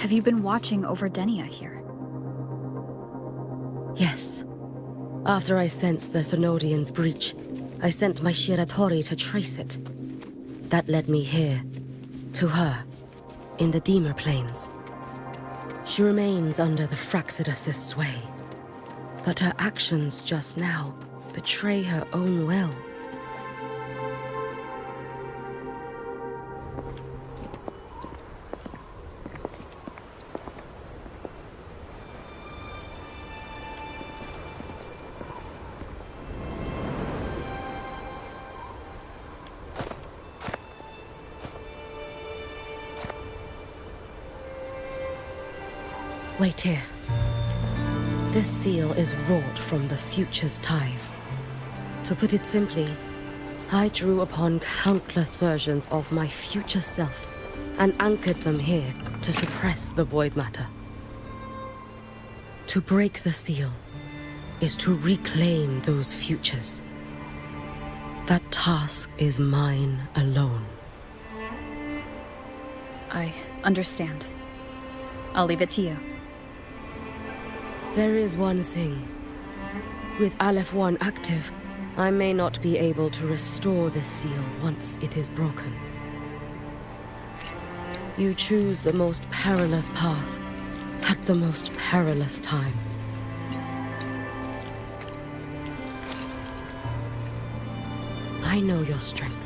Have you been watching over Denia here? Yes. After I sensed the Thenodian's breach, I sent my Shiratori to trace it. That led me here, to her, in the Deemer Plains. She remains under the Fraxidus' sway, but her actions just now betray her own will. Wait here. This seal is wrought from the future's tithe. To put it simply, I drew upon countless versions of my future self and anchored them here to suppress the void matter. To break the seal is to reclaim those futures. That task is mine alone. I understand. I'll leave it to you. There is one thing. With Aleph 1 active, I may not be able to restore this seal once it is broken. You choose the most perilous path at the most perilous time. I know your strength.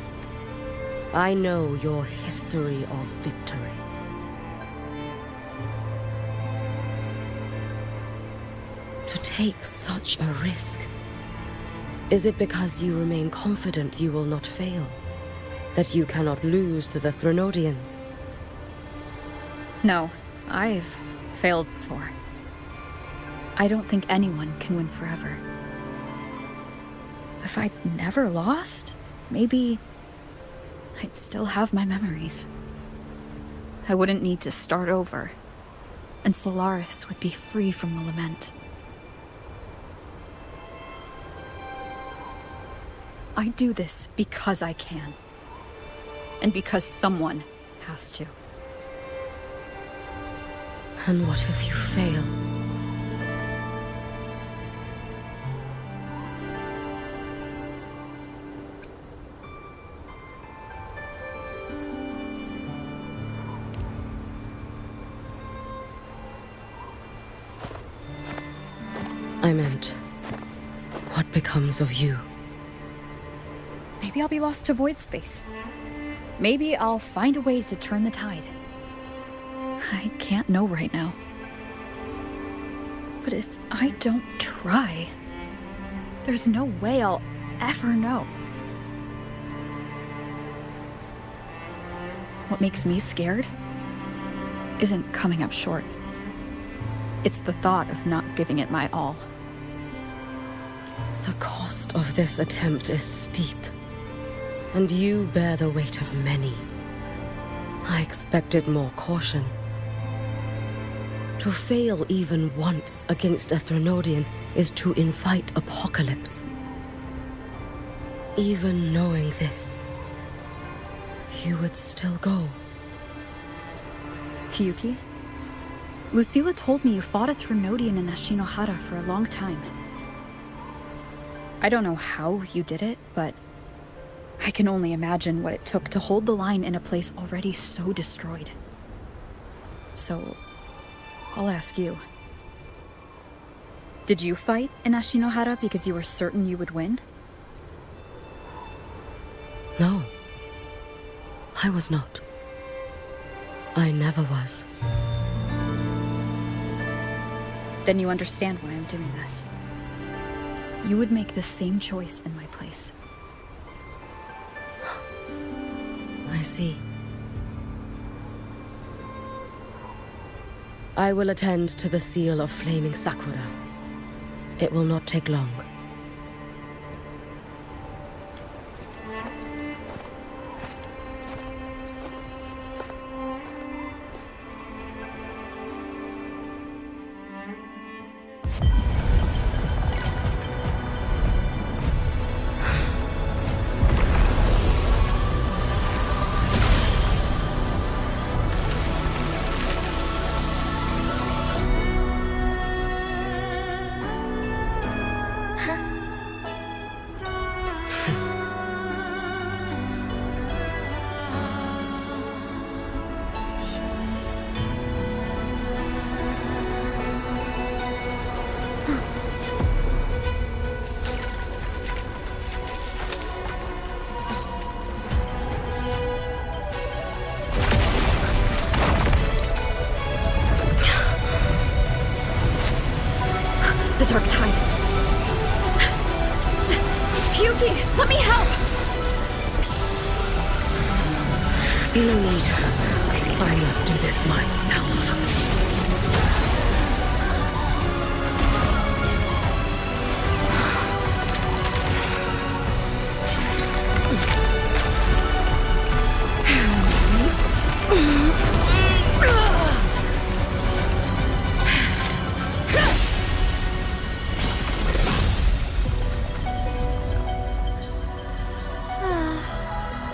I know your history of victory. To take such a risk? Is it because you remain confident you will not fail? That you cannot lose to the Thenodians? No, I've failed before. I don't think anyone can win forever. If I'd never lost, maybe I'd still have my memories. I wouldn't need to start over, and Solaris would be free from the lament. I do this because I can. And because someone has to. And what if you fail? I meant, what becomes of you? Maybe I'll be lost to void space. Maybe I'll find a way to turn the tide. I can't know right now. But if I don't try, there's no way I'll ever know. What makes me scared isn't coming up short. It's the thought of not giving it my all. The cost of this attempt is steep, and you bear the weight of many. I expected more caution. To fail even once against a Thenodian is to invite apocalypse. Even knowing this, you would still go. Kyuki? Lucilla told me you fought a Thenodian in Ashinohara for a long time. I don't know how you did it, but I can only imagine what it took to hold the line in a place already so destroyed. So, I'll ask you. Did you fight in Ashinohara because you were certain you would win? No. I was not. I never was. Then you understand why I'm doing this. You would make the same choice in my place. I see. I will attend to the seal of flaming Sakura. It will not take long. Hiyuki, let me help! No need. I must do this myself.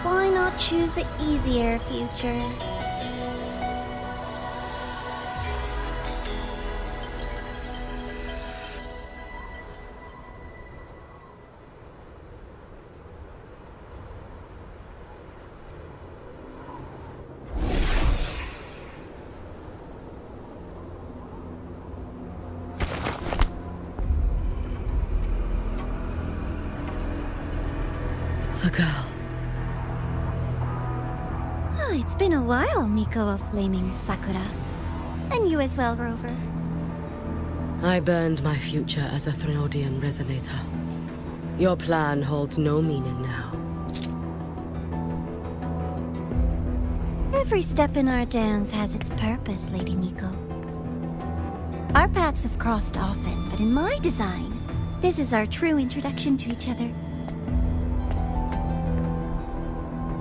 Why not choose the easier future? The girl. Oh, it's been a while, Miko of Flaming Sakura. And you as well, Rover. I burned my future as a Threnodian resonator. Your plan holds no meaning now. Every step in our dance has its purpose, Lady Miko. Our paths have crossed often, but in my design, this is our true introduction to each other.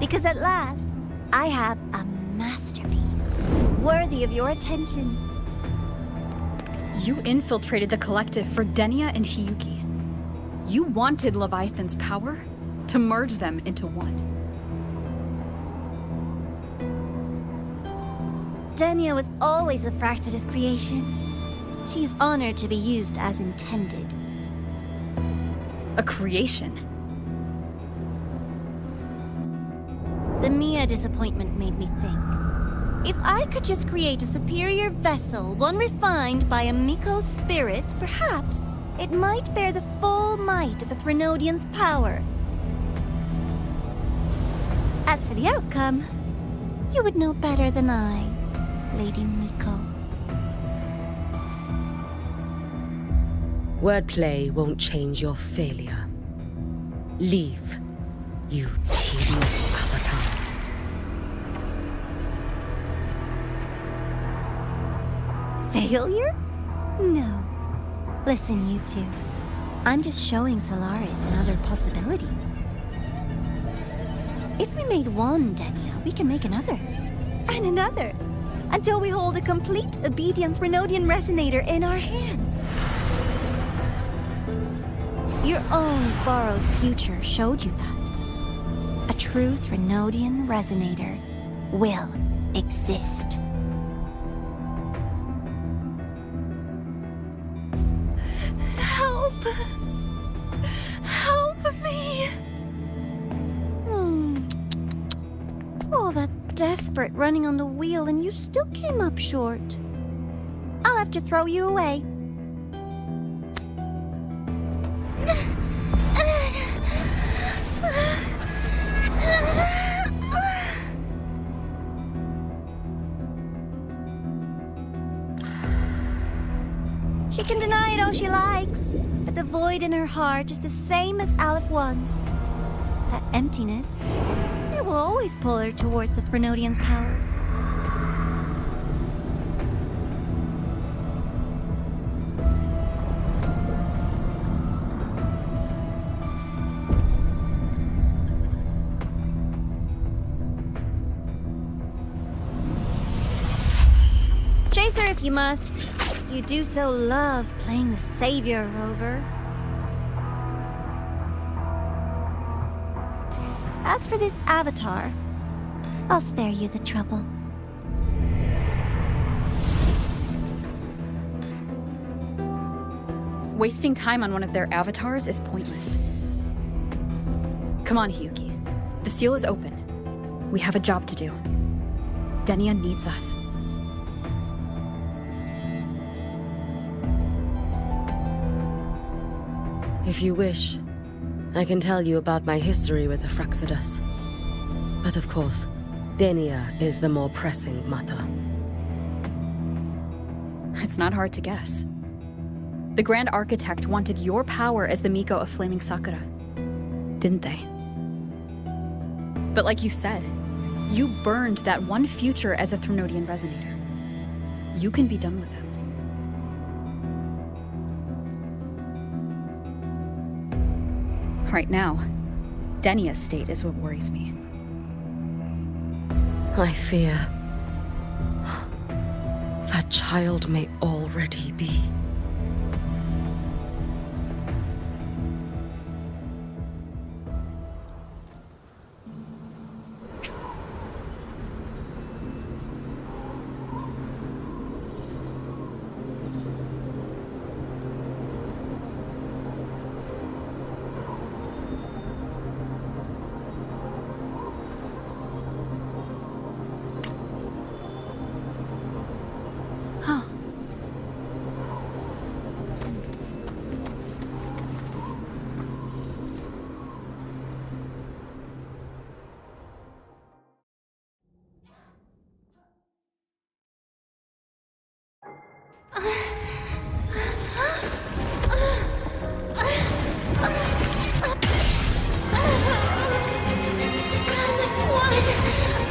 Because at last, I have a masterpiece, worthy of your attention. You infiltrated the collective for Denia and Hiyuki. You wanted Leviathan's power to merge them into one. Denia was always a Fractidus creation. She is honored to be used as intended. A creation. The Mia disappointment made me think. If I could just create a superior vessel, one refined by a Miko's spirit, perhaps it might bear the full might of a Threnodian's power. As for the outcome, you would know better than I, Lady Miko. Wordplay won't change your failure. Leave, you tedious avatar. Failure? No. Listen, you two. I'm just showing Solaris another possibility. If we made one Denia, we can make another. And another. Until we hold a complete obedient Threnodian resonator in our hands. Your own borrowed future showed you that. A true Threnodian resonator will exist. Help! Help me! All that desperate running on the wheel and you still came up short. I'll have to throw you away. She can deny it all she likes, but the void in her heart is the same as Aleph One's. That emptiness, it will always pull her towards the Threnodian's power. Chase her if you must. You do so love playing the savior, Rover. As for this avatar, I'll spare you the trouble. Wasting time on one of their avatars is pointless. Come on, Hiyuki. The seal is open. We have a job to do. Denia needs us. If you wish, I can tell you about my history with the Fractidus. But of course, Denia is the more pressing matter. It's not hard to guess. The Grand Architect wanted your power as the Miko of Flaming Sakura. didn't they? But like you said, you burned that one future as a Threnodian resonator. You can be done with them. Right now, Denia's state is what worries me. I fear that child may already be.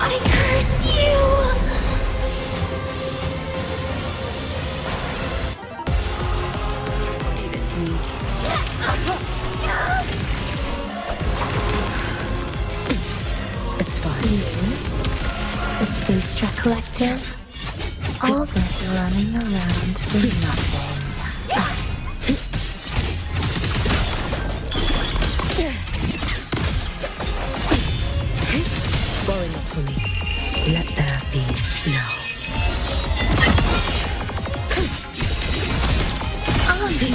I curse you! Leave it to me. It's fine. The Spinster Collective. All this running around for nothing. Worry not for me. Let there be snow. I'll be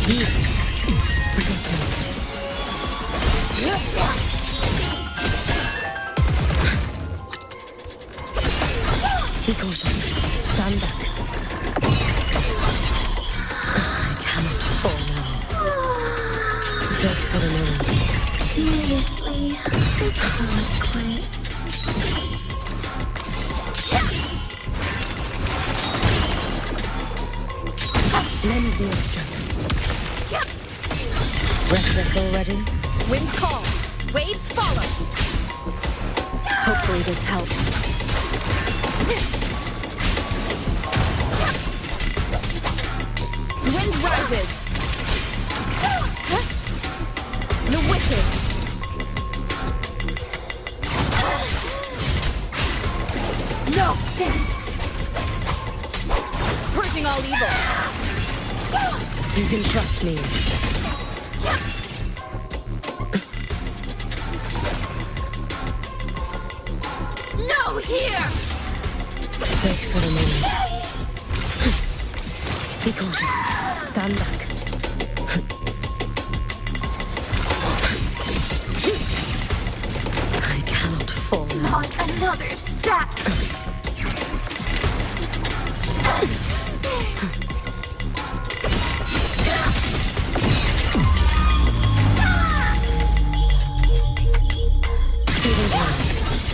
next. Be cautious. Stand back. I cannot fall now. Just for the moment. Seriously, I can't quit. Lend me your strength. Restless already? Wind calls, waves follow. Hopefully this helps. Wind rises. The wicked. No. Purging all evil. You can trust me. No, here! Wait for the moment. Be cautious. Stand back. I cannot fall now. Not another step!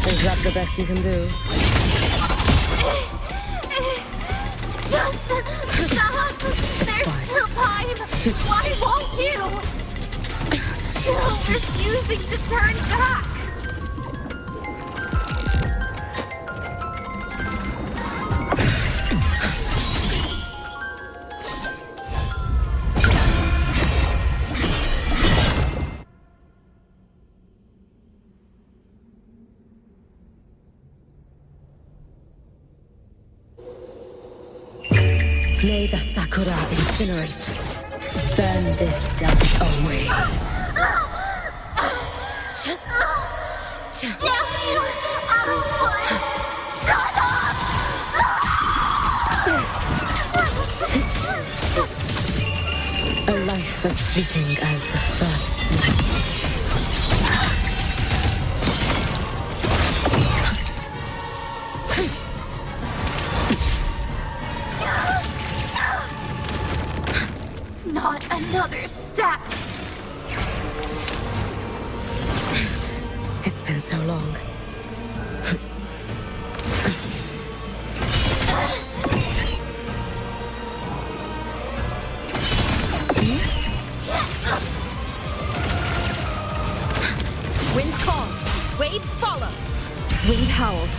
Is that the best you can do? Just stop! There's fine. still time! Why won't you? Still refusing to turn back! May the Sakura incinerate. Burn this self away. Damn you! Out of one! Shut up! A life as fleeting as the first night. Not another step! It's been so long. Waves follow. Winged howls.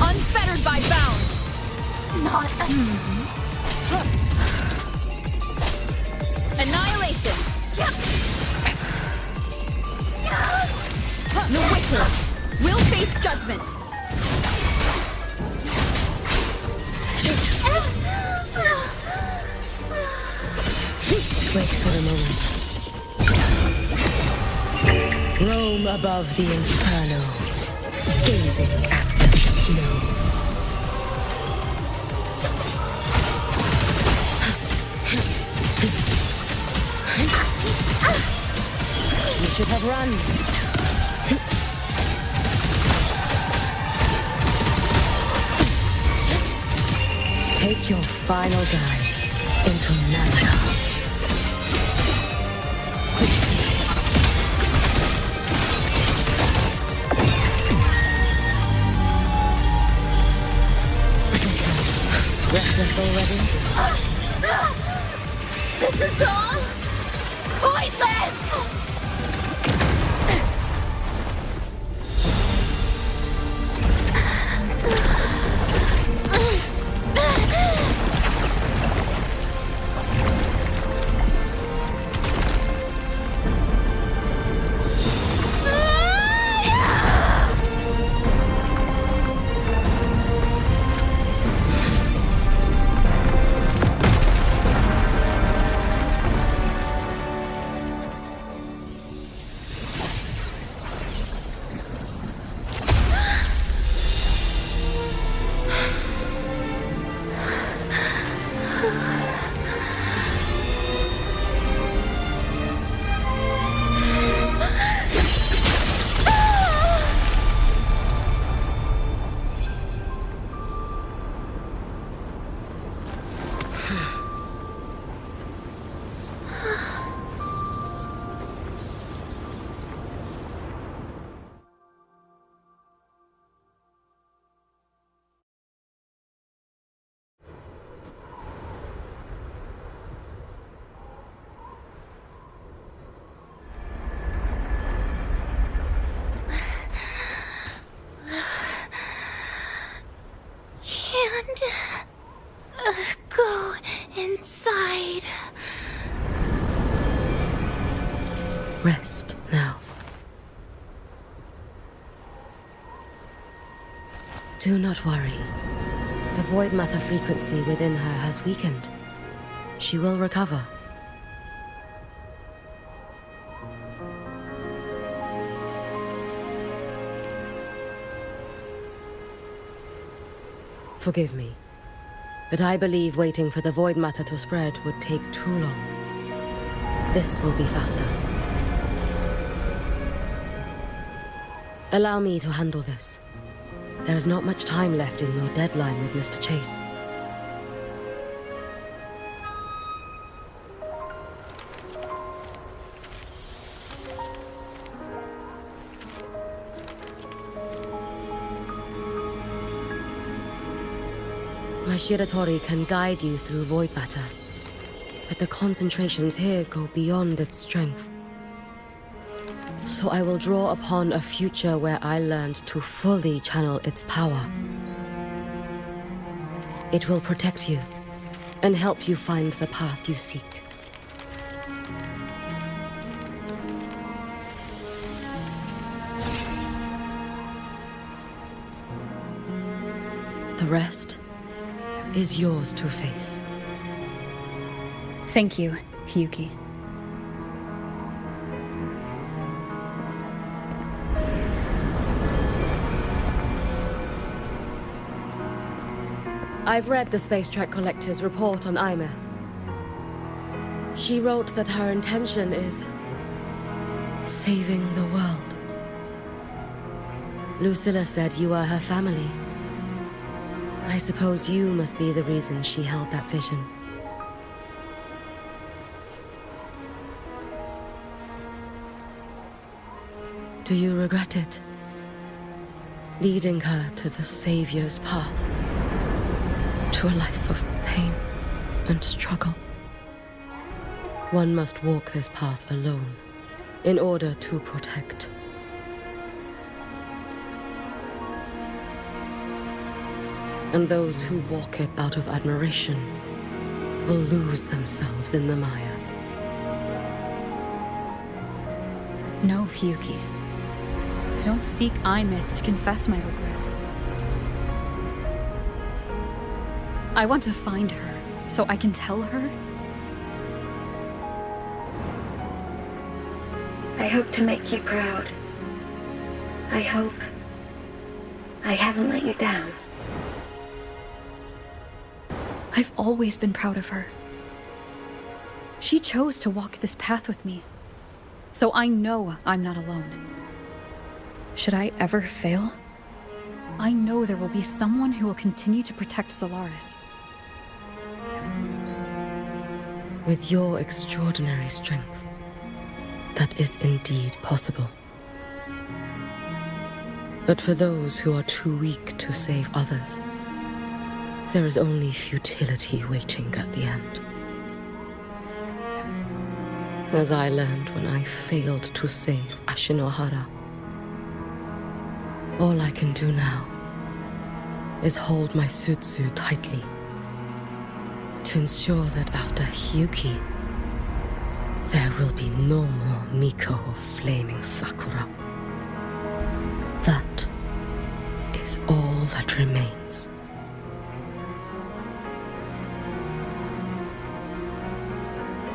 Unfettered by bounds. Not Annihilation. The wicked will face judgment. Wait for a moment. Roam above the inferno, gazing at the snow. You should have run. Take your final dive into Nana. Restless already? This is all pointless! Go inside. Rest now. Do not worry. The void matter frequency within her has weakened. She will recover. Forgive me, but I believe waiting for the void matter to spread would take too long. This will be faster. Allow me to handle this. There is not much time left in your deadline with Mr. Chase. My Shiratori can guide you through void matter, but the concentrations here go beyond its strength. So I will draw upon a future where I learned to fully channel its power. It will protect you and help you find the path you seek. The rest is yours to face. Thank you, Yuki. I've read the Space Trek Collector's report on Imeth. She wrote that her intention is saving the world. Lucilla said you are her family. I suppose you must be the reason she held that vision. Do you regret it? Leading her to the Savior's path? To a life of pain and struggle? One must walk this path alone in order to protect. And those who walk it out of admiration will lose themselves in the mire. No, Hyuki. I don't seek Imyth to confess my regrets. I want to find her, so I can tell her. I hope to make you proud. I hope I haven't let you down. I've always been proud of her. She chose to walk this path with me, so I know I'm not alone. Should I ever fail, I know there will be someone who will continue to protect Solaris. With your extraordinary strength, that is indeed possible. But for those who are too weak to save others, there is only futility waiting at the end. As I learned when I failed to save Ashinohara, all I can do now is hold my Sutsu tightly to ensure that after Hyuki, there will be no more Miko of flaming Sakura. That is all that remains.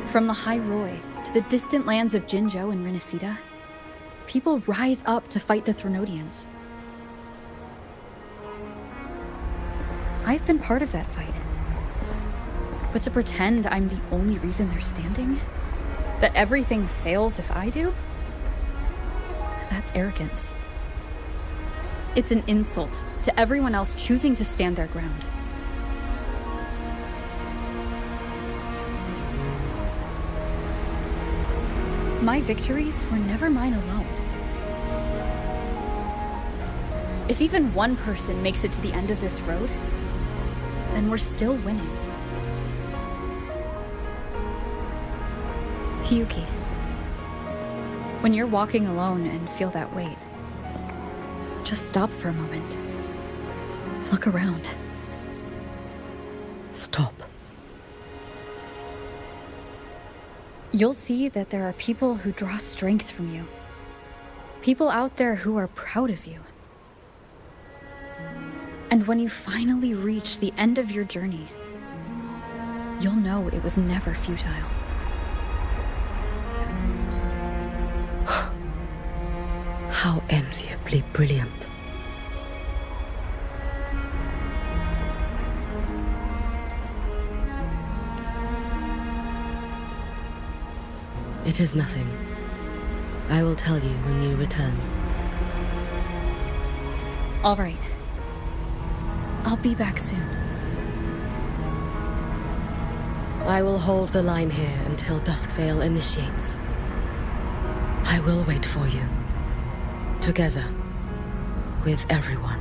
From the High Roy to the distant lands of Jinzhou and Rinasida, people rise up to fight the Threnodians. I've been part of that fight. But to pretend I'm the only reason they're standing? That everything fails if I do? That's arrogance. It's an insult to everyone else choosing to stand their ground. My victories were never mine alone. If even one person makes it to the end of this road, then we're still winning. Hyuki, when you're walking alone and feel that weight, just stop for a moment. Look around. Stop. You'll see that there are people who draw strength from you. People out there who are proud of you. And when you finally reach the end of your journey, you'll know it was never futile. How enviably brilliant. It is nothing. I will tell you when you return. All right. I'll be back soon. I will hold the line here until Duskvale initiates. I will wait for you. Together. With everyone.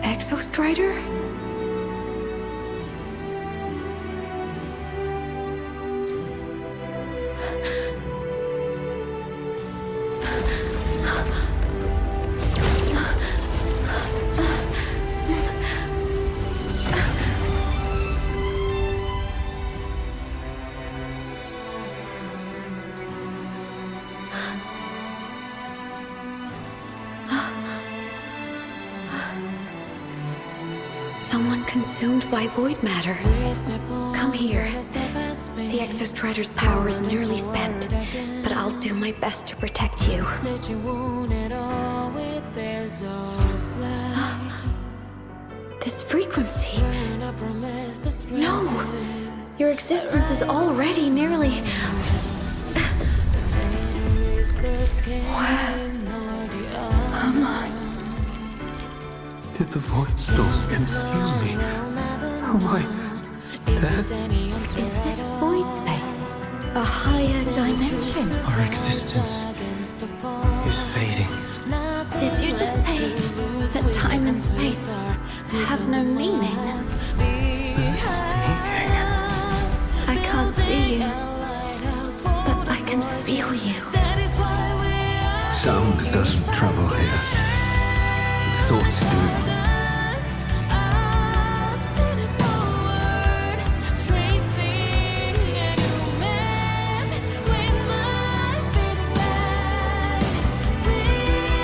Exostrider? Someone consumed by void matter. Come here. The Exostrider's power is nearly spent, but I'll do my best to protect you. This frequency. No! Your existence is already nearly... Where am I? Did the void storm consume me? Oh my... Dead? Is this void space A higher dimension. Our existence is fading. Did you just say that time and space have no meaning? Who's speaking? I can't see you, but I can feel you. Sound doesn't travel here. Thoughts do.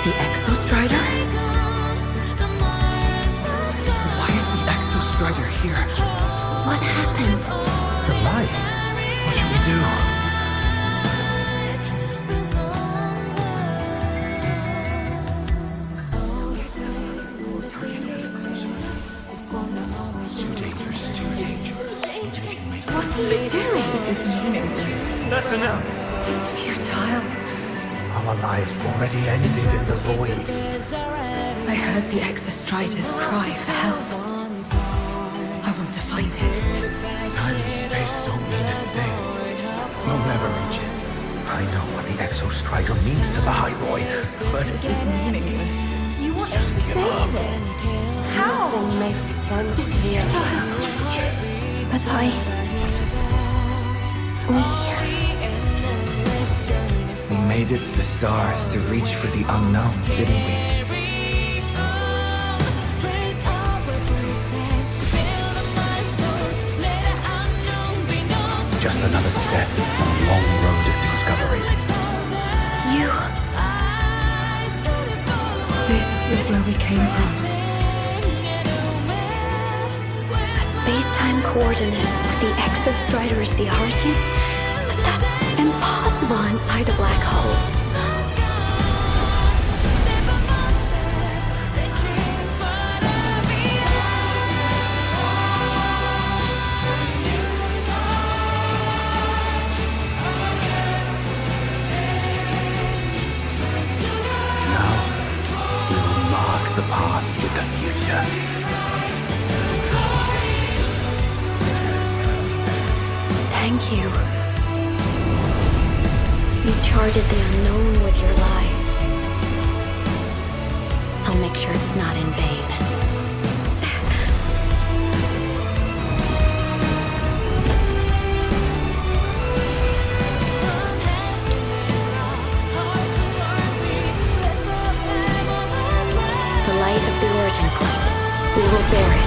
The Exostrider? Why is the Exostrider here? What happened? The light? What should we do? It's too dangerous, too dangerous. What are you doing? That's enough. It's futile. Our lives already ended in the void. I heard the Exostrider's cry for help. I want to find it. Time and space don't mean a thing. You'll never reach it. I know what the Exostrider means to the High Boy, but This is meaningless. You want to save it? How? It's futile. But we made it to the stars to reach for the unknown, didn't we? Just another step on a long road of discovery. You... This is where we came from. A space-time coordinate with the Exostrider as the origin? But that's impossible inside a black hole. Now, we will mark the path with the future. Thank you. You charted the unknown with your lives. I'll make sure it's not in vain. The light of the origin point. We will bear it.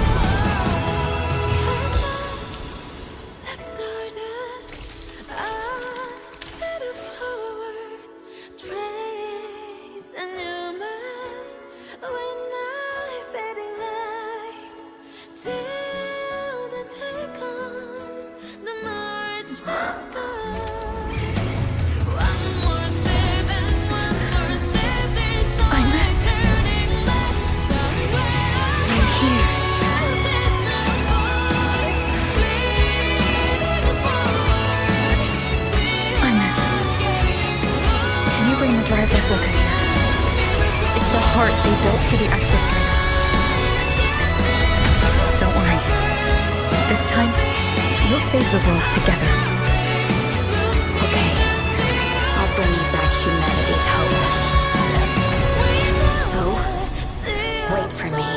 Drive replica here. It's the heart they built for the Exostrider. Don't worry. This time, we'll save the world together. Okay. I'll bring you back humanity's hope. So, wait for me.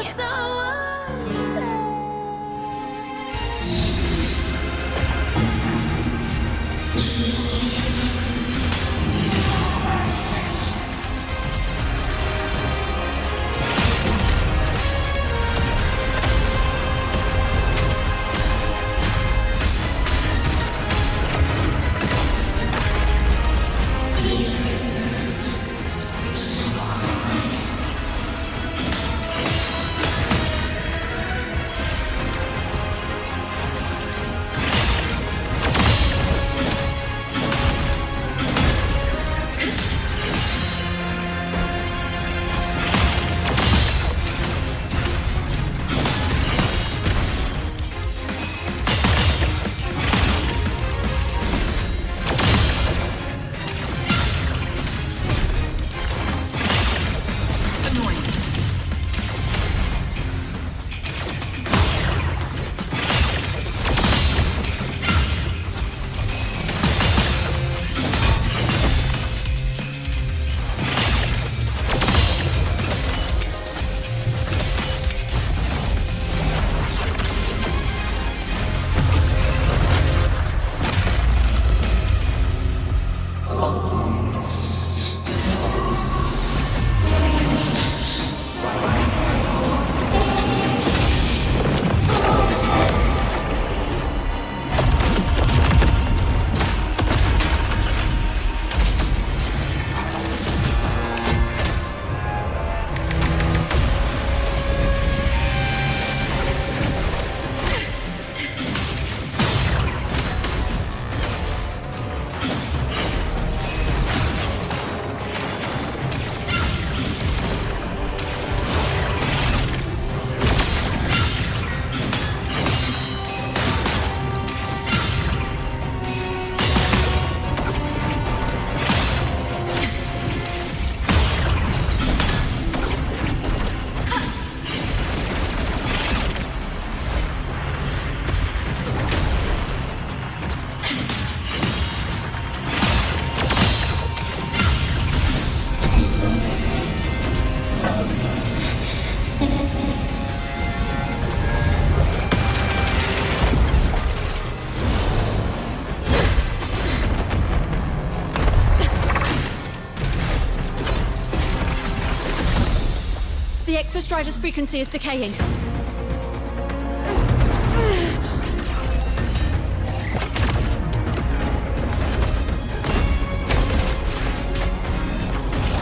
Exostrider's frequency is decaying.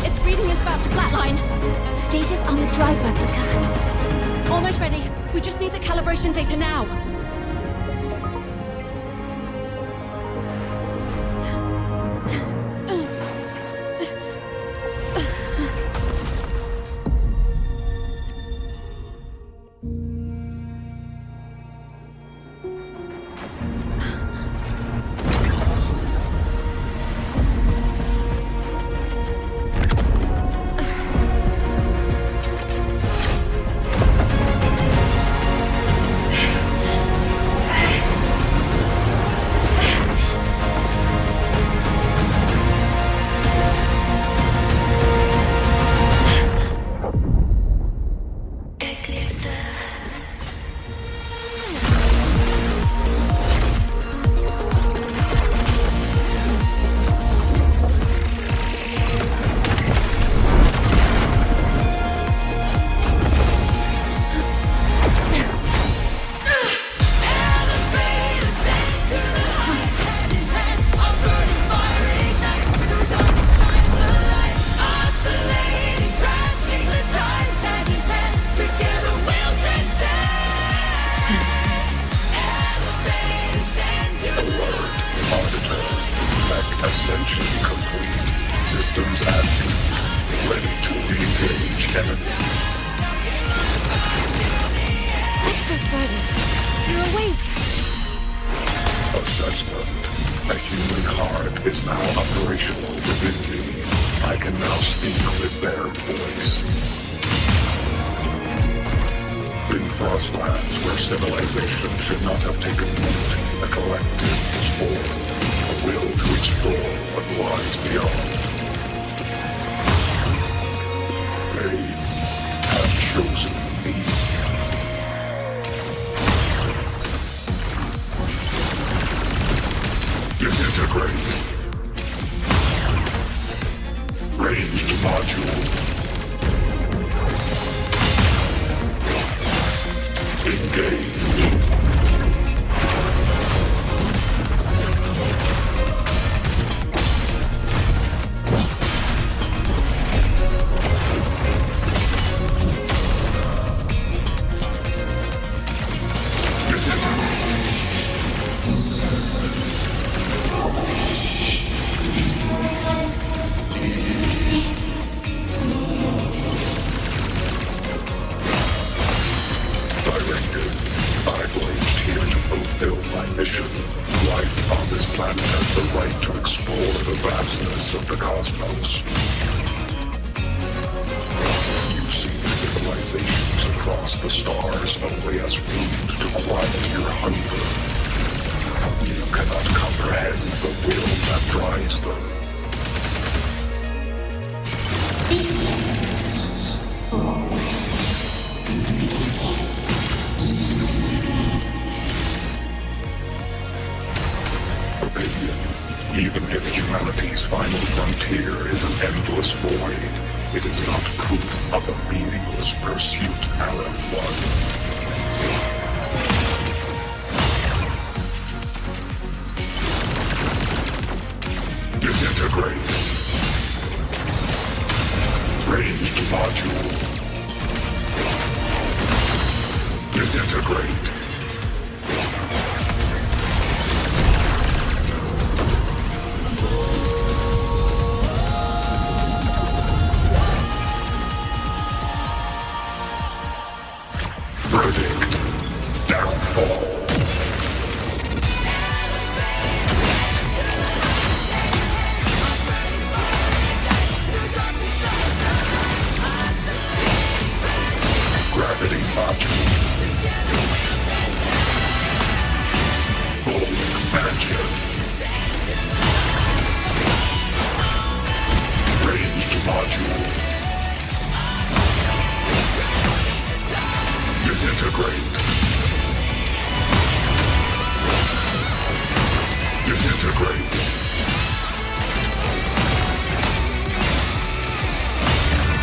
Its reading is about to flatline. Status on the drive replica. Almost ready. We just need the calibration data now. Ascension complete. Systems active. Ready to engage enemy. Exostrider, you're awake. Assessment. A human heart is now operational within me. I can now speak with their voice. In Frostlands, where civilization should not have taken root, a collective was formed. A will to explore what lies beyond. They have chosen me. Disintegrate. Ranged module. Engage. Life on this planet has the right to explore the vastness of the cosmos. You see civilizations across the stars only as food to quiet your hunger. You cannot comprehend the will that drives them. Even if humanity's final frontier is an endless void, it is not proof of a meaningless pursuit, Alan One. Disintegrate. Ranged module. Disintegrate. Verdict. Downfall. Gravity module. Full expansion. Ranged module. Disintegrate. Disintegrate.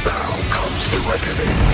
Now comes the reckoning.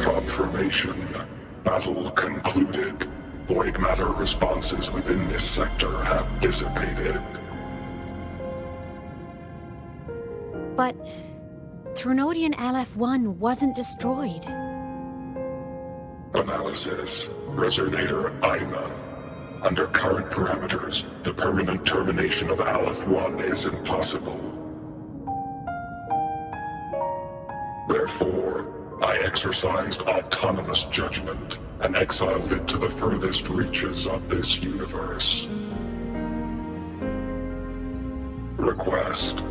Confirmation. Battle concluded. Void matter responses within this sector have dissipated. But Threnodian LF-1 wasn't destroyed. Analysis. Resonator Imuth. Under current parameters, the permanent termination of Aleph-1 is impossible. Therefore, I exercised autonomous judgment and exiled it to the furthest reaches of this universe. Request.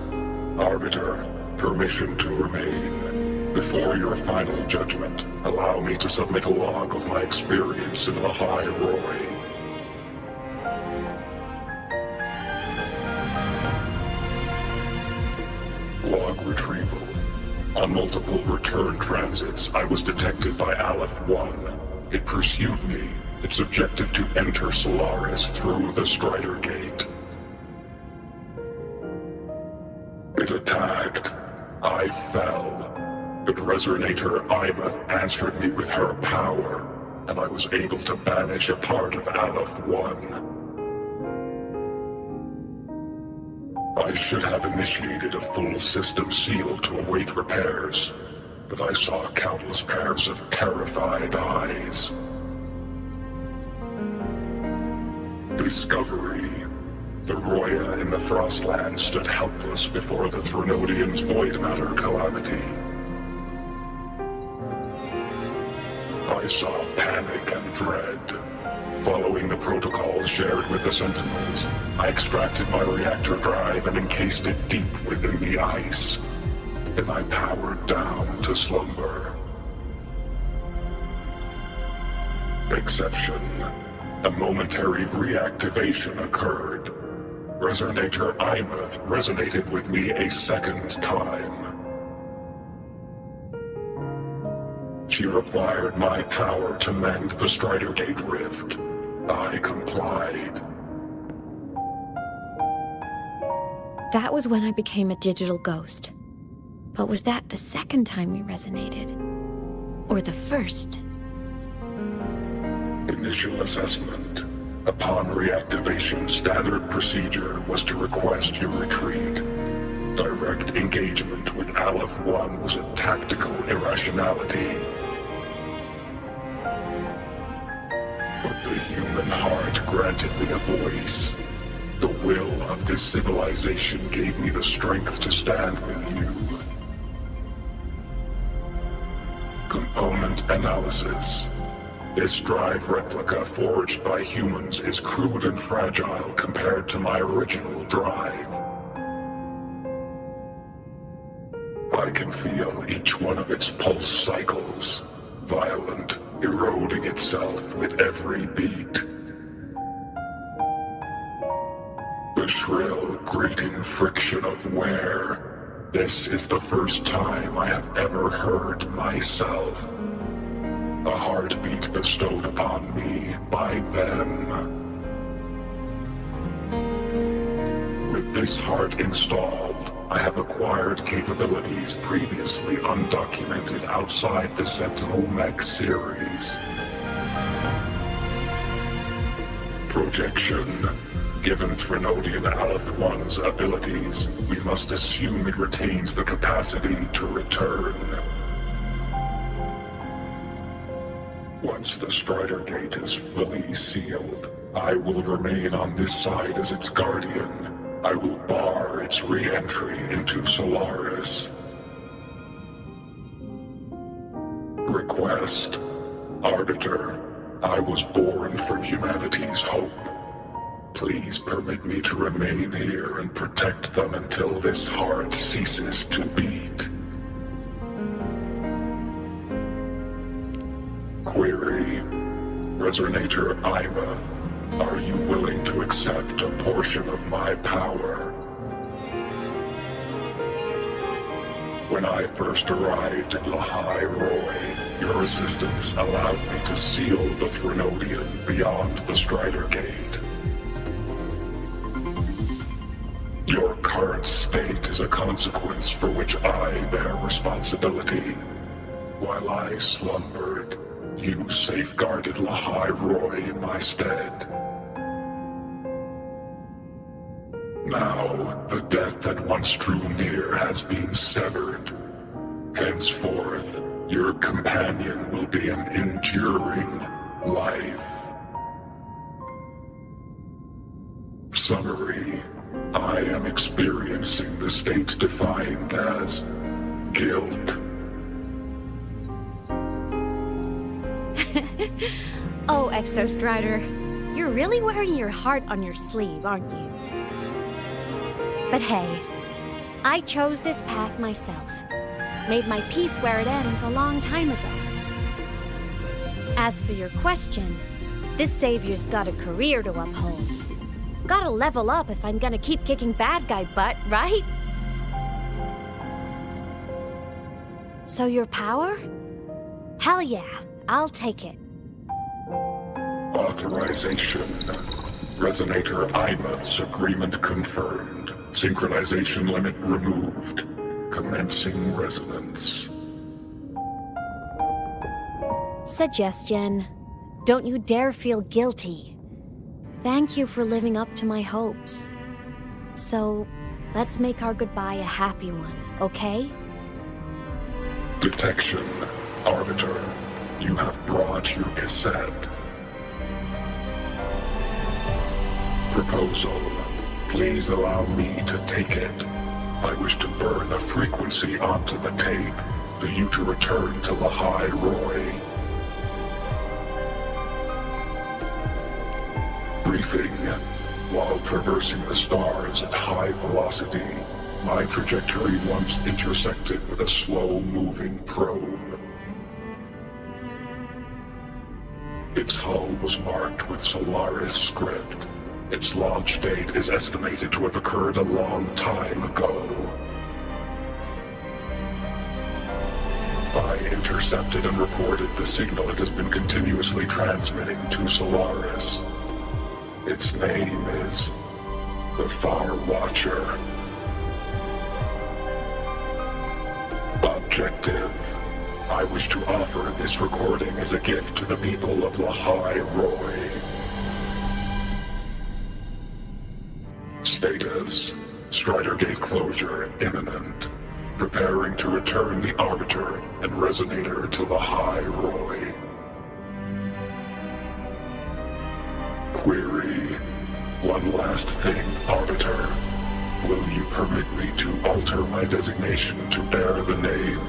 Arbiter, permission to remain. Before your final judgment, allow me to submit a log of my experience in the High Roy. Log retrieval. On multiple return transits, I was detected by Aleph-1. It pursued me, its objective to enter Solaris through the Strider Gate. It attacked. I fell. But Resonator Imuth answered me with her power, and I was able to banish a part of Aleph-1. I should have initiated a full system seal to await repairs, but I saw countless pairs of terrified eyes. Discovery. The Roya in the Frostland stood helpless before the Threnodians' void matter calamity. I saw panic and dread. Following the protocols shared with the Sentinels, I extracted my reactor drive and encased it deep within the ice. Then I powered down to slumber. Exception. A momentary reactivation occurred. Resonator Imuth resonated with me a second time. She required my power to mend the Strider Gate rift. I complied. That was when I became a digital ghost. But was that the second time we resonated? Or the first? Initial assessment. Upon reactivation, standard procedure was to request your retreat. Direct engagement with Aleph-1 was a tactical irrationality. But the human heart granted me a voice. The will of this civilization gave me the strength to stand with you. Component analysis. This drive replica forged by humans is crude and fragile compared to my original drive. I can feel each one of its pulse cycles, violent, eroding itself with every beat. The shrill, grating friction of wear. This is the first time I have ever heard myself. A heartbeat bestowed upon me by them. With this heart installed, I have acquired capabilities previously undocumented outside the Sentinel Mech series. Projection. Given Trinodian Aleph 1's abilities, we must assume it retains the capacity to return. Once the Strider Gate is fully sealed, I will remain on this side as its guardian. I will bar its re-entry into Solaris. Request. Arbiter, I was born from humanity's hope. Please permit me to remain here and protect them until this heart ceases to beat. Query. Resonator Imath, are you willing to accept a portion of my power? When I first arrived in Lahai Roy, your assistance allowed me to seal the Trinodian beyond the Strider Gate. Your current state is a consequence for which I bear responsibility. While I slumbered, you safeguarded Lahai Roy in my stead. Now, the death that once drew near has been severed. Henceforth, your companion will be an enduring life. Summary. I am experiencing the state defined as guilt. Oh, Exostrider, you're really wearing your heart on your sleeve, aren't you? But hey, I chose this path myself. Made my peace where it ends a long time ago. As for your question, this savior's got a career to uphold. Gotta level up if I'm gonna keep kicking bad guy butt, right? So your power? Hell yeah, I'll take it. Authorization. Resonator Imath's agreement confirmed. Synchronization limit removed. Commencing resonance. Suggestion. Don't you dare feel guilty. Thank you for living up to my hopes. So, let's make our goodbye a happy one, okay? Detection. Arbiter, you have brought your cassette. Proposal. Please allow me to take it. I wish to burn a frequency onto the tape for you to return to Lahai Roy. Briefing. While traversing the stars at high velocity, my trajectory once intersected with a slow-moving probe. Its hull was marked with Solaris script. Its launch date is estimated to have occurred a long time ago. I intercepted and recorded the signal it has been continuously transmitting to Solaris. Its name is the Far Watcher. Objective. I wish to offer this recording as a gift to the people of Lahai Roy. Status. Strider Gate closure imminent. Preparing to return the Arbiter and Resonator to Lahai Roy. Query. One last thing, Arbiter. Will you permit me to alter my designation to bear the name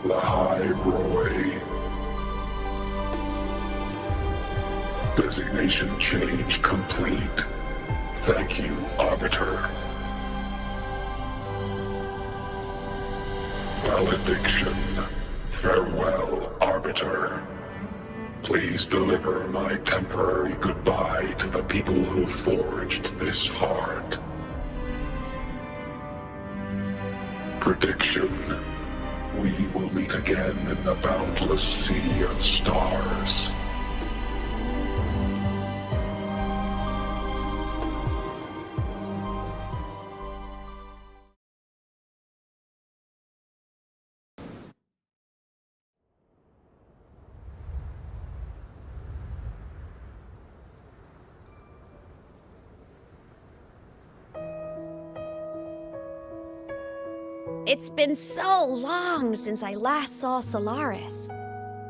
Lahai Roy? Designation change complete. Thank you, Arbiter. Valediction. Farewell, Arbiter. Please deliver my temporary goodbye to the people who forged this heart. Prediction. We will meet again in the boundless sea of stars. It's been so long since I last saw Solaris.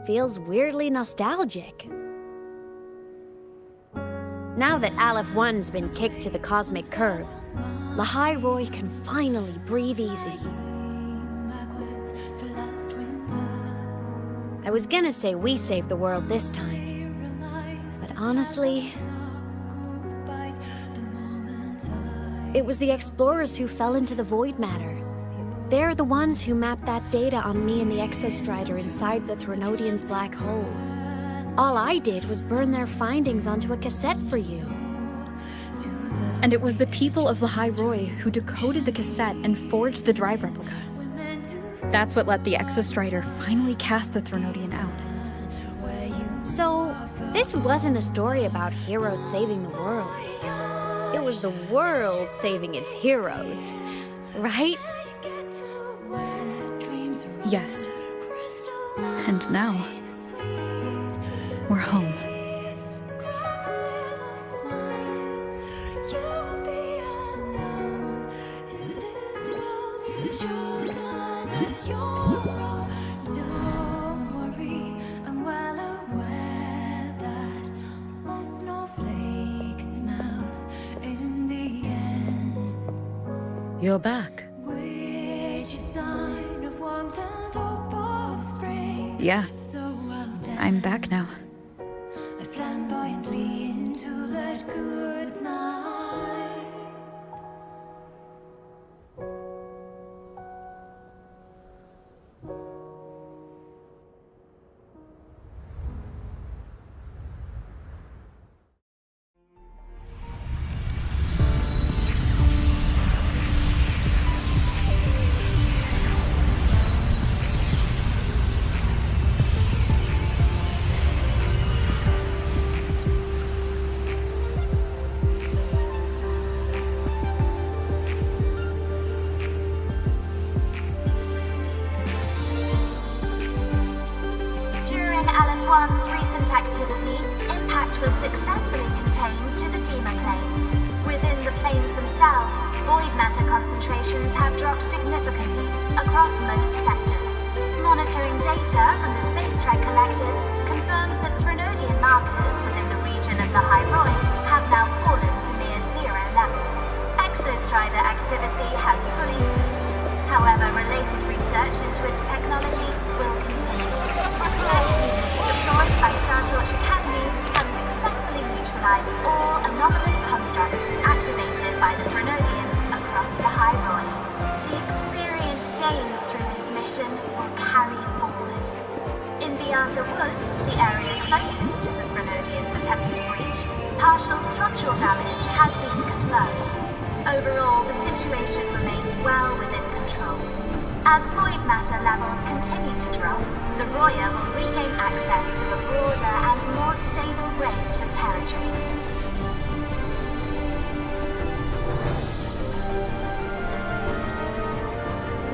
Feels weirdly nostalgic. Now that Aleph 1's been kicked to the cosmic curb, Lahai Roy can finally breathe easy. I was gonna say we saved the world this time, but honestly, it was the explorers who fell into the void matter. They're the ones who mapped that data on me and the Exostrider inside the Threnodian's black hole. All I did was burn their findings onto a cassette for you. And it was the people of Lahai Roy who decoded the cassette and forged the drive replica. That's what let the Exostrider finally cast the Threnodian out. So, this wasn't a story about heroes saving the world. It was the world saving its heroes, right? Yes. And now, we're home. You're back. Yeah. I'm back now. One's recent activity, impact was successfully contained to the Dima planes. Within the planes themselves, void matter concentrations have dropped significantly across most sectors. Monitoring data from the space track collectors confirms that Threnodian markers within the region of the High Roy have now fallen to near zero levels. Exostrider activity has fully ceased. However, related research into its technology will continue. Deployed by Star Torture Candy have successfully neutralized all anomalous constructs activated by the Threnodians across the High Roy. The experience gained through this mission will carry forward. In the Outer Woods, the area closest to the Threnodians' attempted breach, partial structural damage has been confirmed. Overall, the situation remains well within control. As void matter levels continue to drop, the Roya will regain access to a broader and more stable range of territory.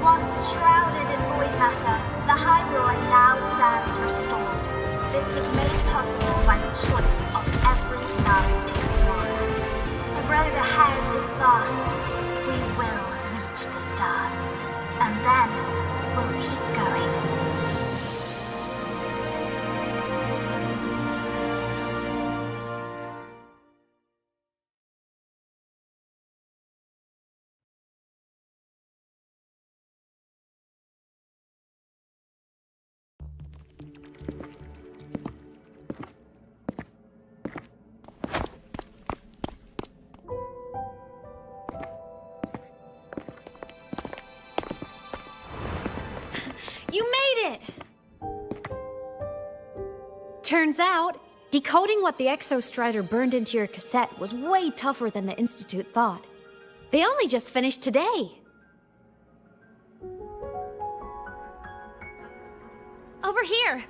Once shrouded in void matter, the High Roy now stands restored. This was made possible by the choice of every last explorer. The road ahead is vast. We will reach the stars. And then we'll keep going. Turns out, decoding what the Exostrider burned into your cassette was way tougher than the Institute thought. They only just finished today. Over here!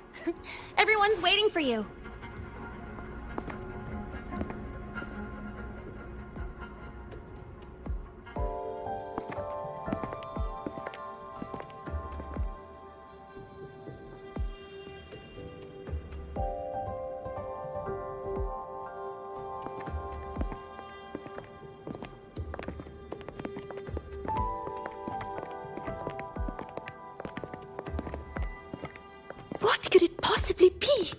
Everyone's waiting for you. What could it possibly be?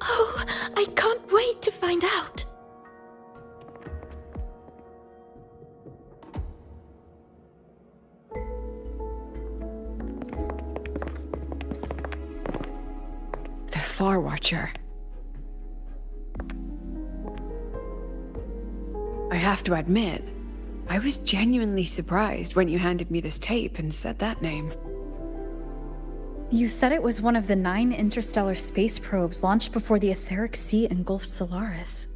Oh, I can't wait to find out. The Far Watcher. I have to admit, I was genuinely surprised when you handed me this tape and said that name. You said it was one of the 9 interstellar space probes launched before the etheric sea engulfed Solaris.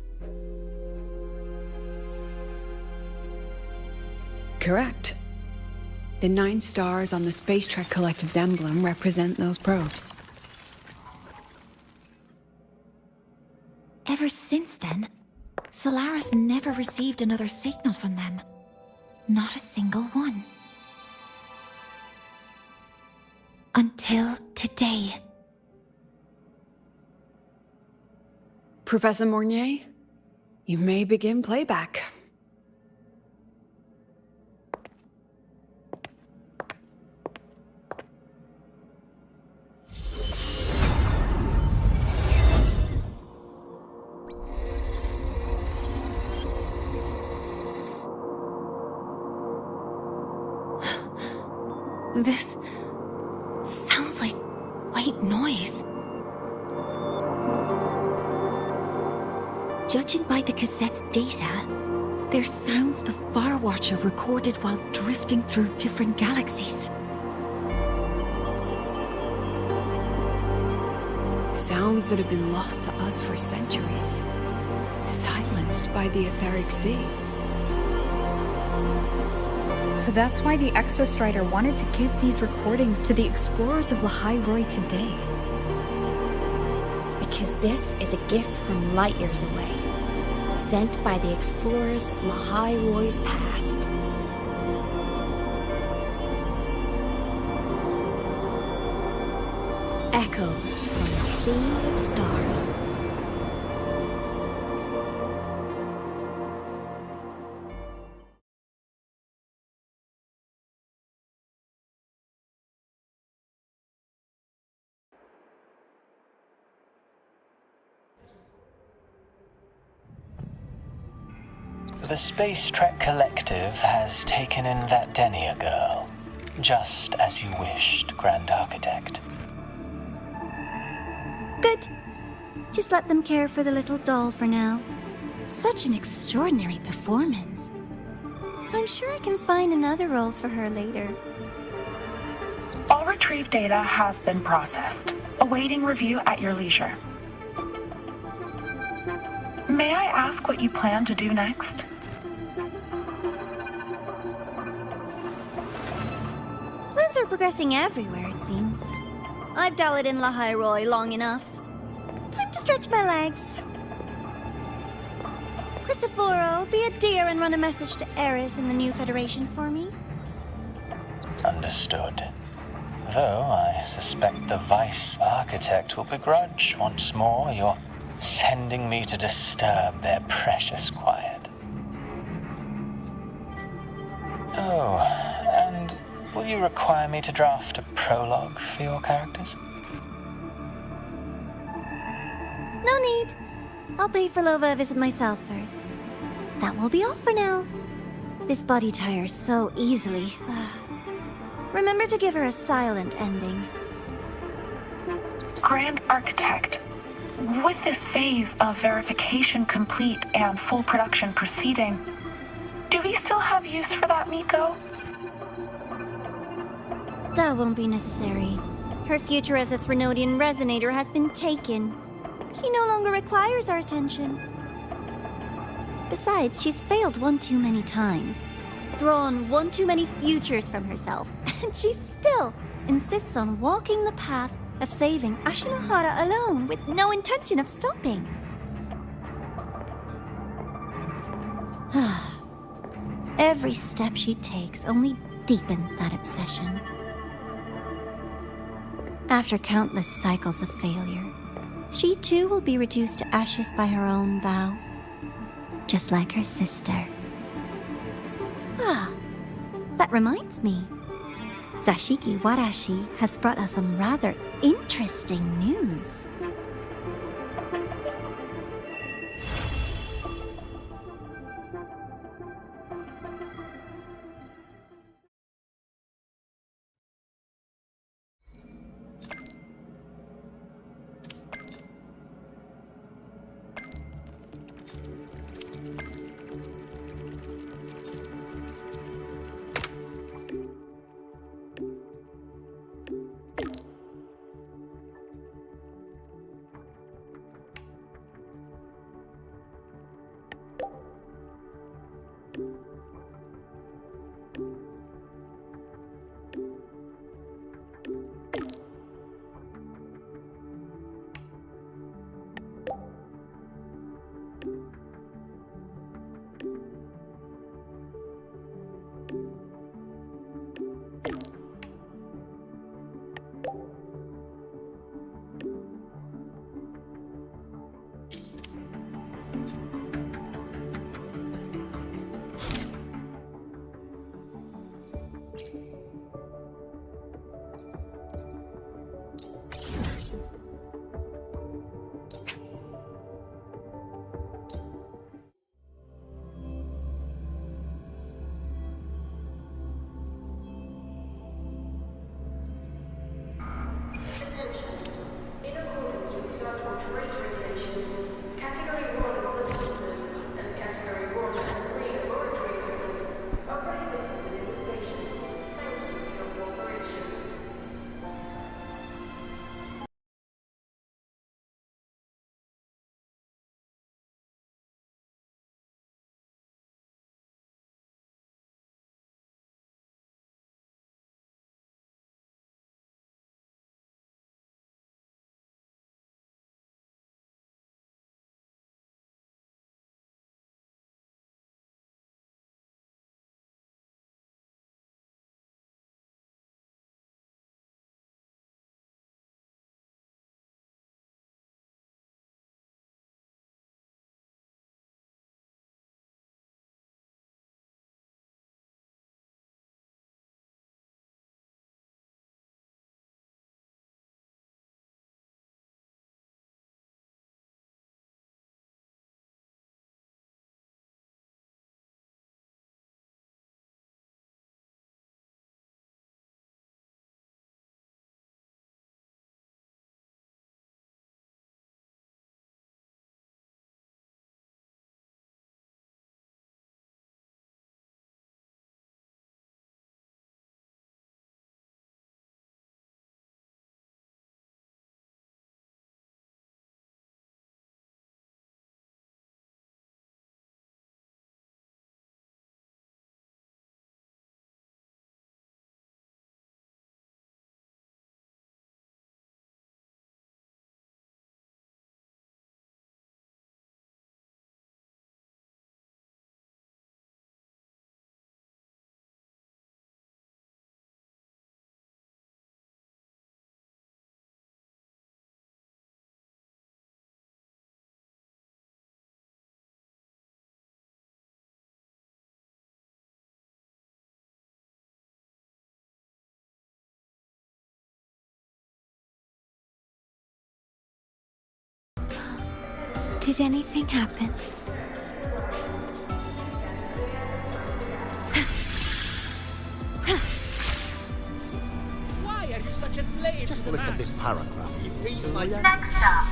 Correct. The 9 stars on the Space Trek Collective's emblem represent those probes. Ever since then, Solaris never received another signal from them. Not a single one. Until today. Professor Mornier, you may begin playback. This sounds like white noise. Judging by the cassette's data, they're sounds the Far Watcher recorded while drifting through different galaxies. Sounds that have been lost to us for centuries. Silenced by the etheric sea. So that's why the Exostrider wanted to give these recordings to the explorers of Lahai-Roi today. Because this is a gift from light years away, sent by the explorers of Lahai-Roi's past. Echoes from a sea of stars. The Space Trek Collective has taken in that Denia girl, just as you wished, Grand Architect. Good. Just let them care for the little doll for now. Such an extraordinary performance. I'm sure I can find another role for her later. All retrieved data has been processed, awaiting review at your leisure. May I ask what you plan to do next? Plans are progressing everywhere, it seems. I've dallied in Lahai-Roi long enough. Time to stretch my legs. Cristoforo, be a dear and run a message to Eris in the new Federation for me. Understood. Though I suspect the Vice Architect will begrudge once more your sending me to disturb their precious quiet. Oh, and will you require me to draft a prologue for your characters? No need. I'll pay for Lova a visit myself first. That will be all for now. This body tires so easily. Remember to give her a silent ending. Grand Architect, with this phase of verification complete and full production proceeding, do we still have use for that Miko? That won't be necessary. Her future as a Threnodian resonator has been taken. She no longer requires our attention. Besides, she's failed one too many times, drawn one too many futures from herself, and she still insists on walking the path of saving Ashinohara alone with no intention of stopping. Every step she takes only deepens that obsession. After countless cycles of failure, she too will be reduced to ashes by her own vow, just like her sister. That reminds me. Zashiki Warashi has brought us some rather interesting news. Did anything happen? Why are you such a slave? Just look at this paragraph. He's my... Next stop,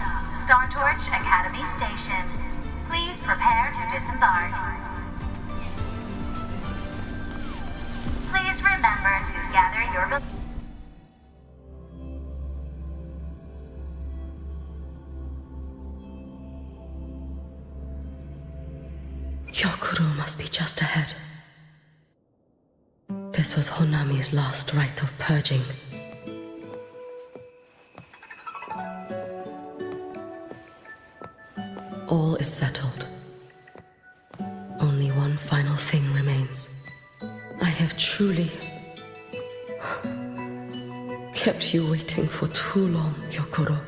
Startorch Academy Station. Please prepare to disembark. Please remember to gather your... Hyokuro must be just ahead. This was Honami's last rite of purging. All is settled. Only one final thing remains. I have truly kept you waiting for too long, Hyokuro.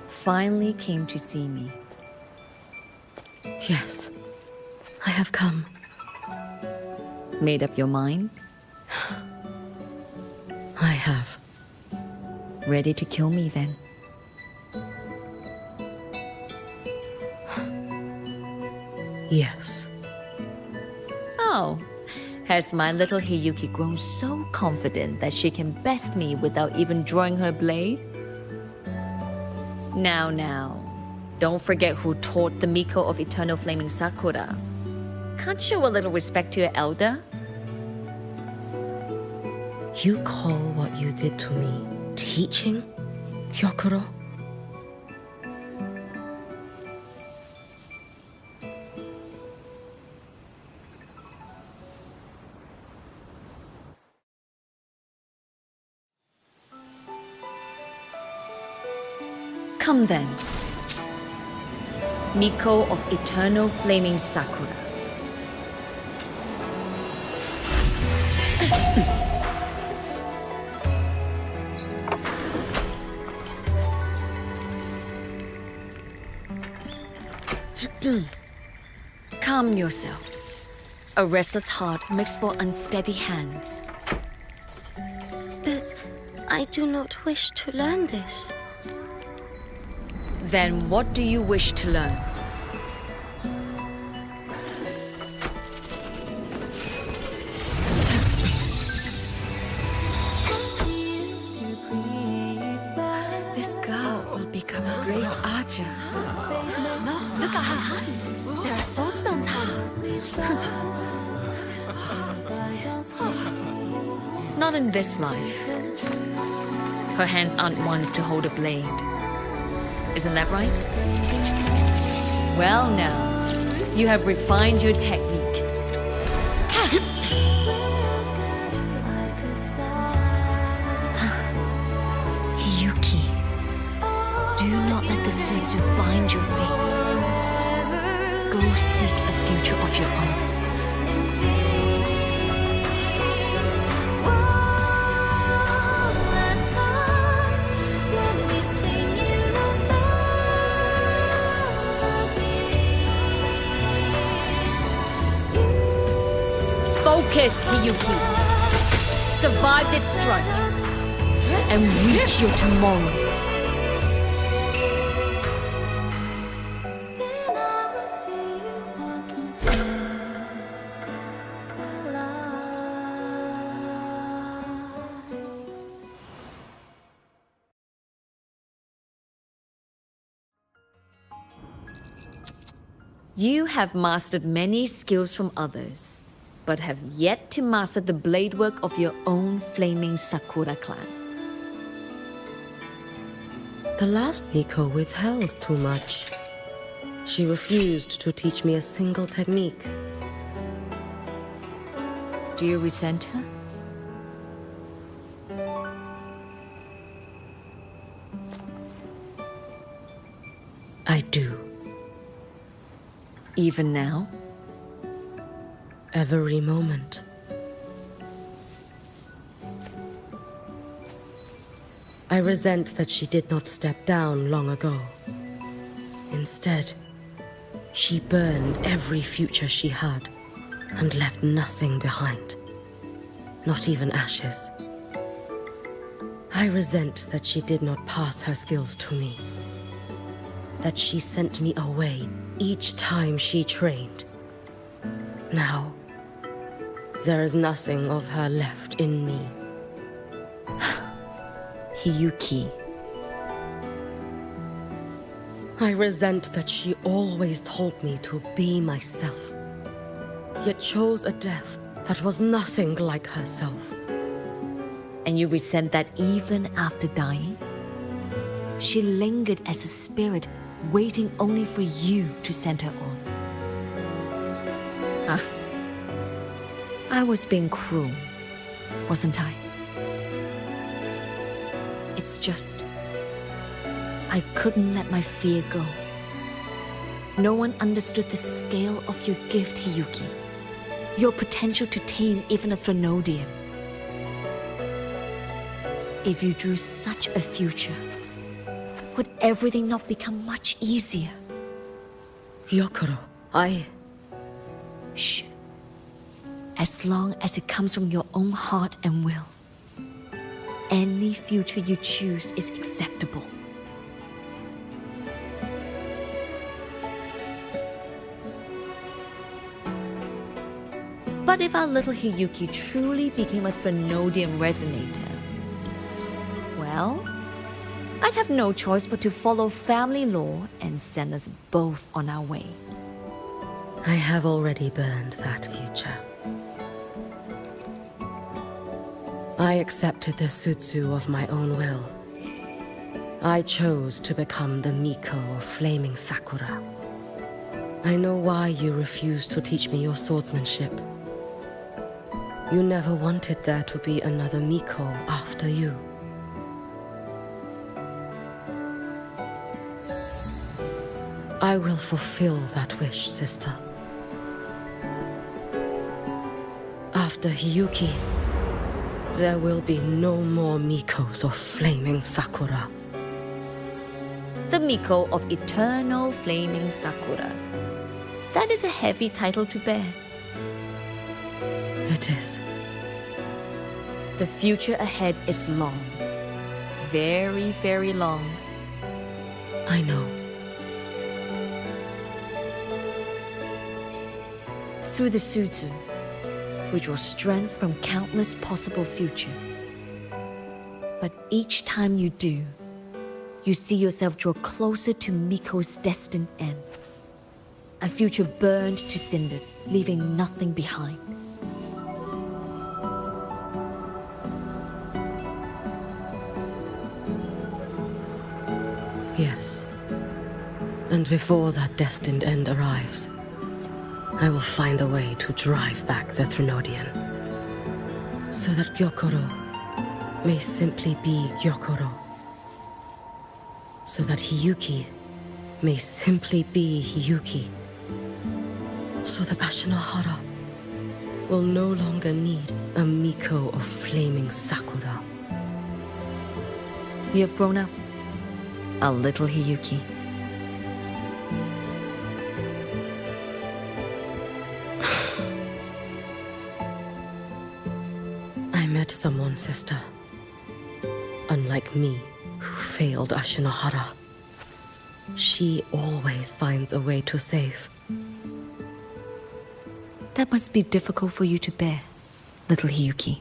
Finally came to see me. Yes, I have come. Made up your mind? I have. Ready to kill me then? Yes. Oh, has my little Hiyuki grown so confident that she can best me without even drawing her blade? Now, don't forget who taught the Miko of Eternal Flaming Sakura. Can't show a little respect to your elder? You call what you did to me teaching, Hyokuro? Come then. Miko of Eternal Flaming Sakura. Calm yourself. A restless heart makes for unsteady hands. But I do not wish to learn this. Then what do you wish to learn? This girl will become a great archer. No, look at her hands. They are swordsman's hands. Not in this life. Her hands aren't ones to hold a blade. Isn't that right? Well now, you have refined your technique. Hiyuki, do not let the Sutsu bind your fate. Go seek a future of your own. Focus, Hiyuki. Survive this strike and reach your tomorrow. You have mastered many skills from others, but have yet to master the blade work of your own flaming Sakura clan. The last Miko withheld too much. She refused to teach me a single technique. Do you resent her? I do. Even now? Every moment. I resent that she did not step down long ago. Instead, she burned every future she had and left nothing behind. Not even ashes. I resent that she did not pass her skills to me. That she sent me away each time she trained. Now, there is nothing of her left in me. Hiyuki. I resent that she always told me to be myself, yet chose a death that was nothing like herself. And you resent that even after dying? She lingered as a spirit, waiting only for you to send her on. I was being cruel, wasn't I? It's just, I couldn't let my fear go. No one understood the scale of your gift, Hiyuki. Your potential to tame even a Threnodian. If you drew such a future, would everything not become much easier? Gyokuro, Shh. As long as it comes from your own heart and will, any future you choose is acceptable. But if our little Hiyuki truly became a Threnodian resonator, well, I'd have no choice but to follow family law and send us both on our way. I have already burned that future. I accepted the Sutsu of my own will. I chose to become the Miko of Flaming Sakura. I know why you refused to teach me your swordsmanship. You never wanted there to be another Miko after you. I will fulfill that wish, sister. After Hiyuki, there will be no more Mikos of Flaming Sakura. The Miko of Eternal Flaming Sakura. That is a heavy title to bear. It is. The future ahead is long. Very, very long. I know. Through the Sutsu, we draw strength from countless possible futures. But each time you do, you see yourself draw closer to Miko's destined end. A future burned to cinders, leaving nothing behind. Yes. And before that destined end arrives, I will find a way to drive back the Threnodian, so that Gyokuro may simply be Gyokuro, so that Hiyuki may simply be Hiyuki, so that Ashinohara will no longer need a Miko of Flaming Sakura. You have grown up, a little Hiyuki. I met someone, sister. Unlike me, who failed Ashinohara. She always finds a way to save. That must be difficult for you to bear, little Hiyuki.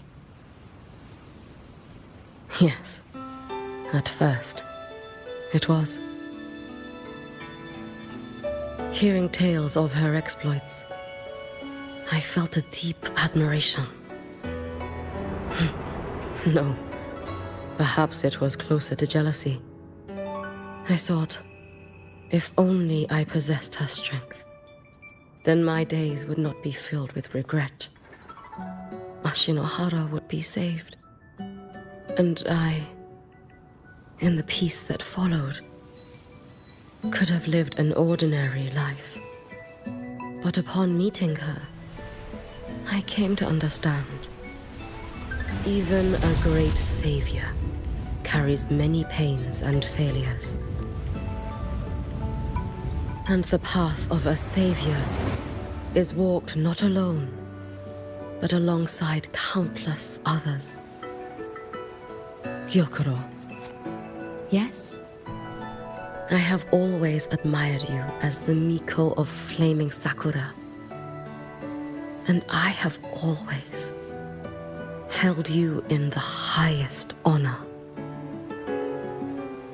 Yes. At first, it was. Hearing tales of her exploits, I felt a deep admiration. No, perhaps it was closer to jealousy. I thought, if only I possessed her strength, then my days would not be filled with regret. Ashinohara would be saved. And I, in the peace that followed, could have lived an ordinary life. But upon meeting her, I came to understand. Even a great savior carries many pains and failures. And the path of a savior is walked not alone, but alongside countless others. Gyokuro. Yes? I have always admired you as the Miko of Flaming Sakura. And I have always held you in the highest honor.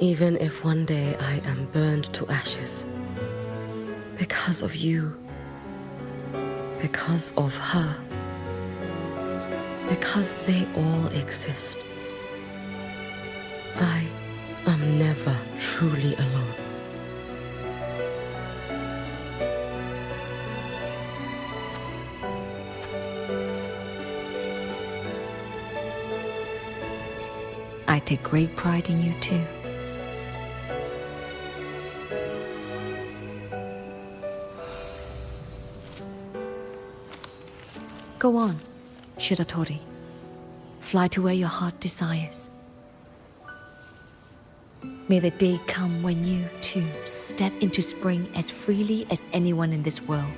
Even if one day I am burned to ashes, because of you, because of her, because they all exist, I am never truly alone. I take great pride in you too. Go on, Shiratori. Fly to where your heart desires. May the day come when you, too, step into spring as freely as anyone in this world.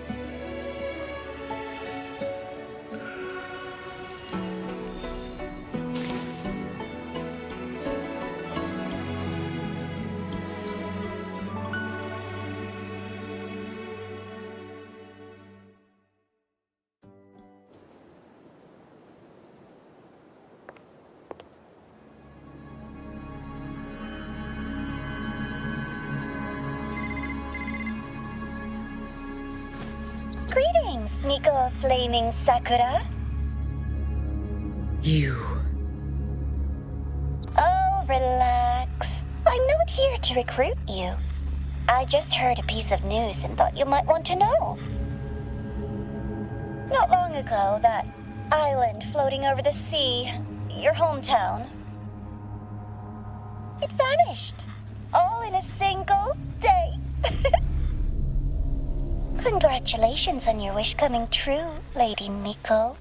Greetings, Miko of Flaming Sakura. You. Oh, relax. I'm not here to recruit you. I just heard a piece of news and thought you might want to know. Not long ago, that island floating over the sea, your hometown, it vanished. All in a single day. Congratulations on your wish coming true, Lady Miko.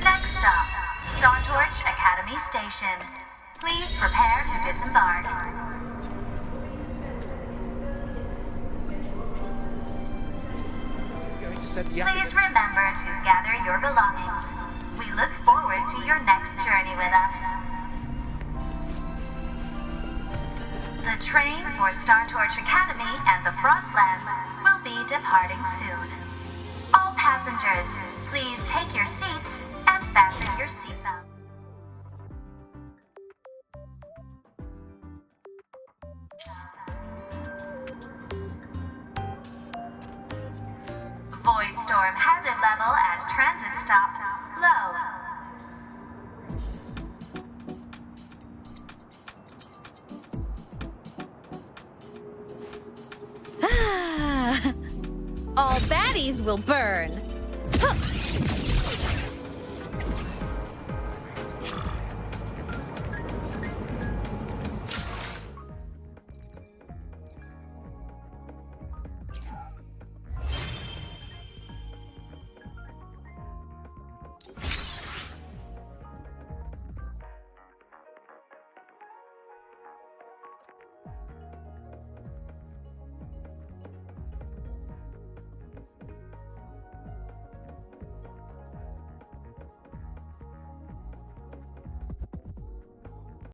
Next stop, Startorch Academy Station. Please prepare to disembark. Please remember to gather your belongings. We look forward to your next journey with us. The train for Startorch Academy and the Frostlands will be departing soon. All passengers, please take your seats and fasten your seatbelt. Void storm hazard level at transit stop low. All baddies will burn.